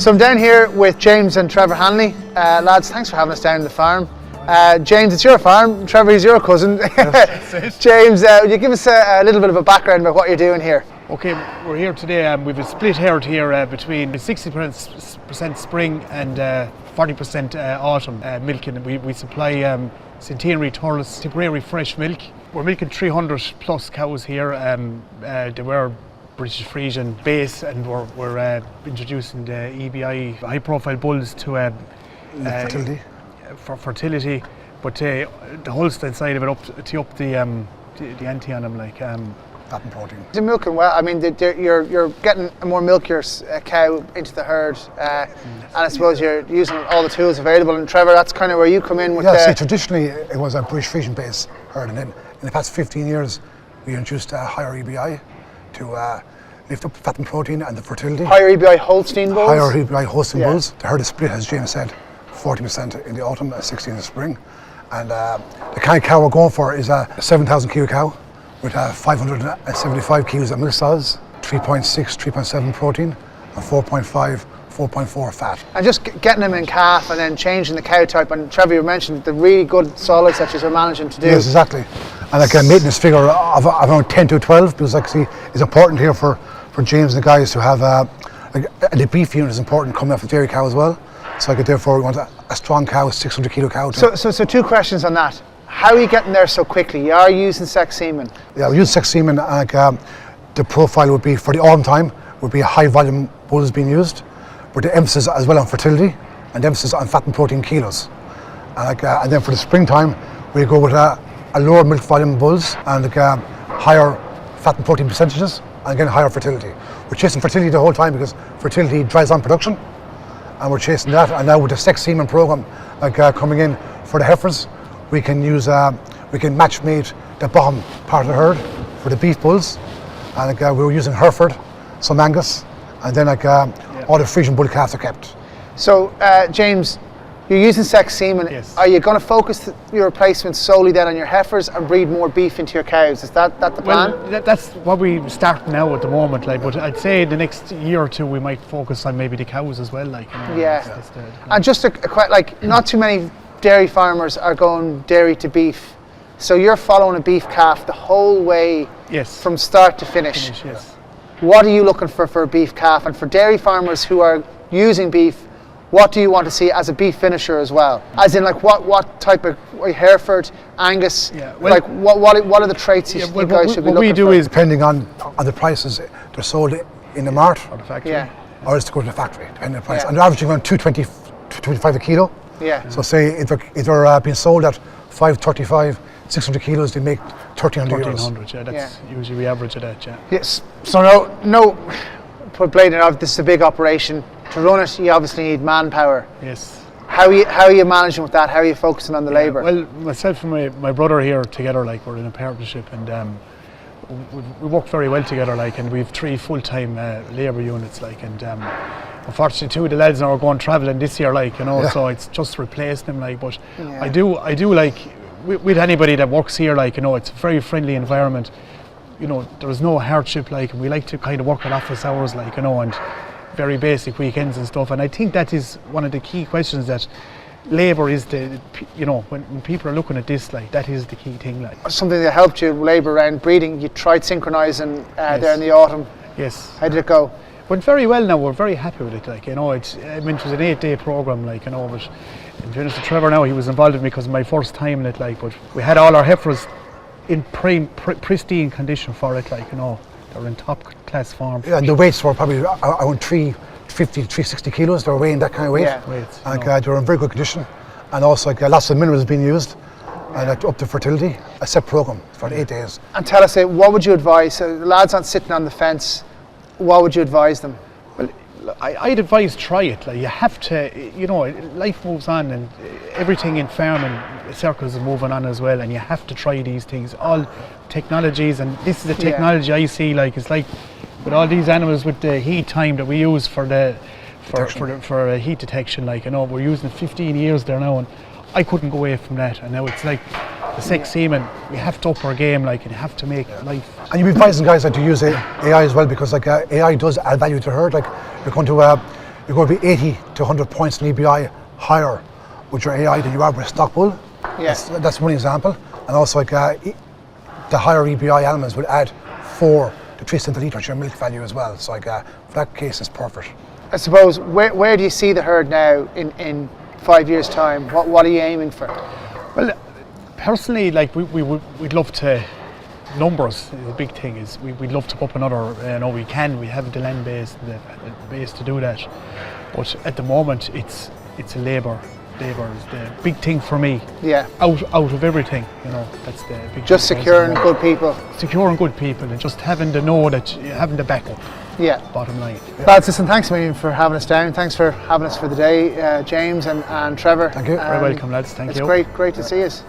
So I'm down here with James and Trevor Hanley. Lads, thanks for having us down in the farm. James, it's your farm. Trevor, he's your cousin. James, would you give us a little bit of a background about what you're doing here? Okay, we're here today. We've a split herd here between 60% spring and 40% autumn milking. We supply centenary Thurles Tipperary fresh milk. We're milking 300 plus cows here. They were British Frisian base, and we're introducing the EBI high profile bulls to fertility. For fertility, but the Holstein side of it to up the ante on them, like fat and protein. The milking well. I mean, you're getting a more milkier cow into the herd, and I suppose you're using all the tools available. And Trevor, that's kind of where you come in with see, traditionally it was a British Frisian base herd, and then in the past 15 years we introduced a higher EBI to lift up fat and protein and the fertility. Higher EBI Holstein bulls? Higher EBI Holstein bulls. The herd is split, as James said, 40% in the autumn, 60% in the spring. And the kind of cow we're going for is a 7,000 kilo cow with 575 kilos of milk solids, 3.6, 3.7 protein, and 4.5, 4.4 fat. And just getting them in calf and then changing the cow type. And Trevor, you mentioned the really good solids that you're managing to do. Yes, exactly. And like a maintenance figure of around 10 to 12, because actually it's important here for James and the guys to have the beef unit is important coming off the dairy cow as well. So therefore we want a strong cow, a 600 kilo cow. So two questions on that. How are you getting there so quickly? You are using sex semen? Yeah, we use sex semen. The profile would be for the autumn time would be a high volume bulls being used, but the emphasis as well on fertility and the emphasis on fat and protein kilos. And then for the springtime we go with a lower milk volume bulls and higher fat and protein percentages, and again higher fertility. We're chasing fertility the whole time because fertility drives on production, and we're chasing that. And now with the sex semen program coming in for the heifers, we can match mate the bottom part of the herd for the beef bulls, and we're using Hereford, some Angus, and then all the Frisian bull calves are kept. So James, you're using sex semen. Yes. Are you going to focus your replacements solely then on your heifers and breed more beef into your cows? Is that the plan? Well, that's what we start now at the moment. But I'd say the next year or two we might focus on maybe the cows as well. Yeah. And just not too many dairy farmers are going dairy to beef. So you're following a beef calf the whole way, yes, from start to finish. Yes. What are you looking for a beef calf? And for dairy farmers who are using beef, what do you want to see as a beef finisher as well? As in, what type of Hereford, Angus? Yeah, well, what are the traits you guys should be looking for? What we do is, depending on the prices, they're sold in the mart or the factory, or it's to go to the factory, depending on the price. Yeah. And they're averaging around 225 a kilo. Yeah. So say if they're being sold at 535, 600 kilos, they make 1,300 euros. 1,300, yeah. That's usually we average at that, yeah. Yes. So no, put blade in. This is a big operation. To run it, you obviously need manpower. Yes. How are you managing with that? How are you focusing on the labour? Well, myself and my brother here together, we're in a partnership, and we work very well together, and we have 3 full-time labour units, and unfortunately 2 of the lads now are going travelling this year, so it's just replacing them, but I do with anybody that works here, it's a very friendly environment. There's no hardship, and we like to kind of work at office hours, and very basic weekends and stuff. And I think that is one of the key questions, that labour is when people are looking at this, that is the key thing. Something that helped you labour around breeding, you tried synchronising there in the autumn. Yes. How did it go? Went very well now, we're very happy with it, it was an 8-day programme, but in fairness to Trevor now, he was involved with me because of my first time in it, but we had all our heifers in pristine condition for it, they're in top class form. Yeah, and the weights were probably around 350, 360 kilos. They were weighing that kind of weight. Yeah. And they were in very good condition. And also lots of minerals being used, and up to fertility. A set program for 8 days. And tell us, what would you advise? The lads aren't sitting on the fence. What would you advise them? Well, I'd advise try it. You have to, life moves on, and everything in farming circles is moving on as well, and you have to try these things, all technologies. And this is the technology I see, it's with all these animals, with the heat time that we use for heat detection, we're using 15 years there now, and I couldn't go away from that. And now it's the sex semen, we have to up our game, and you have to make life. And you'd be advising guys to use AI as well, because AI does add value to the herd. You're going to you're going to be 80 to 100 points in EBI higher with your AI than you are with a stock bull. Yes. That's one example. And also like the higher EBI elements will add 4 to 3 cents a litre to your milk value as well. So like for that case, it's perfect. I suppose, where do you see the herd now in 5 years' time? What are you aiming for? Well, personally, like we'd love to. Numbers, the big thing is we'd love to put up another. We have the land base, the base to do that. But at the moment, it's a labour. Labour is the big thing for me. Yeah. Out of everything, that's the big. Just securing good people. Securing good people and just having to know that you're having the backup. Yeah. Bottom line. Lads, listen, thanks a million for having us down. Thanks for having us for the day, James and Trevor. Thank you. Very welcome, lads. Thank you. It's great to see us.